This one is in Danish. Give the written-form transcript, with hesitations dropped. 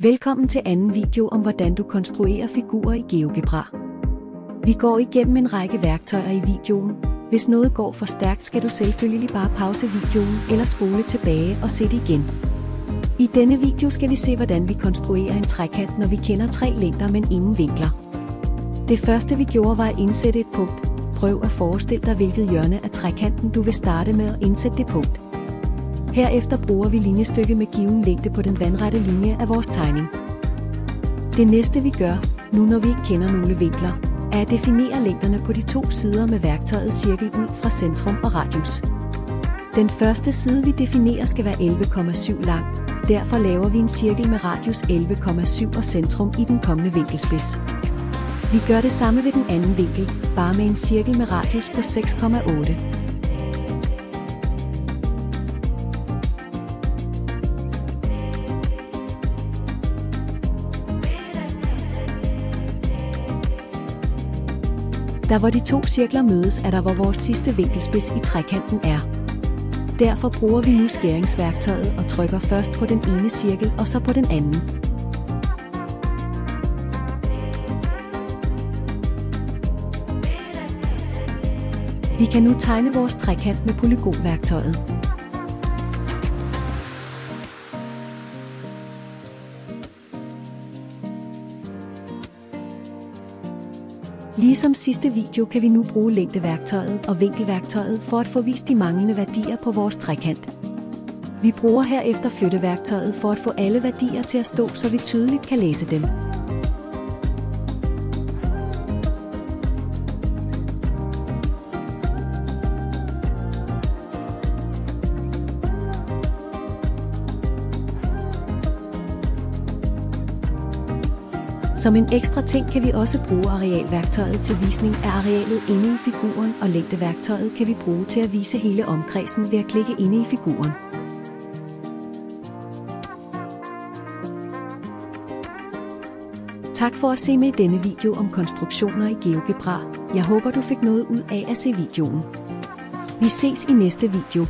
Velkommen til anden video om hvordan du konstruerer figurer i GeoGebra. Vi går igennem en række værktøjer i videoen. Hvis noget går for stærkt, skal du selvfølgelig bare pause videoen eller spole tilbage og se det igen. I denne video skal vi se hvordan vi konstruerer en trekant, når vi kender 3 længder, men ingen vinkler. Det første vi gjorde var at indsætte et punkt. Prøv at forestille dig hvilket hjørne af trekanten du vil starte med at indsætte det punkt. Herefter bruger vi linjestykket med given længde på den vandrette linje af vores tegning. Det næste vi gør, nu når vi ikke kender nogle vinkler, er at definere længderne på de 2 sider med værktøjet cirkel ud fra centrum og radius. Den første side vi definerer skal være 11,7 lang, derfor laver vi en cirkel med radius 11,7 og centrum i den kommende vinkelspids. Vi gør det samme ved den anden vinkel, bare med en cirkel med radius på 6,8. Der hvor de 2 cirkler mødes er der hvor vores sidste vinkelspids i trekanten er. Derfor bruger vi nu skæringsværktøjet og trykker først på den ene cirkel og så på den anden. Vi kan nu tegne vores trekant med polygonværktøjet. Ligesom sidste video kan vi nu bruge længdeværktøjet og vinkelværktøjet for at få vist de manglende værdier på vores trekant. Vi bruger herefter flytteværktøjet for at få alle værdier til at stå, så vi tydeligt kan læse dem. Som en ekstra ting kan vi også bruge arealværktøjet til visning af arealet inde i figuren, og længdeværktøjet kan vi bruge til at vise hele omkredsen ved at klikke inde i figuren. Tak for at se med i denne video om konstruktioner i GeoGebra. Jeg håber du fik noget ud af at se videoen. Vi ses i næste video.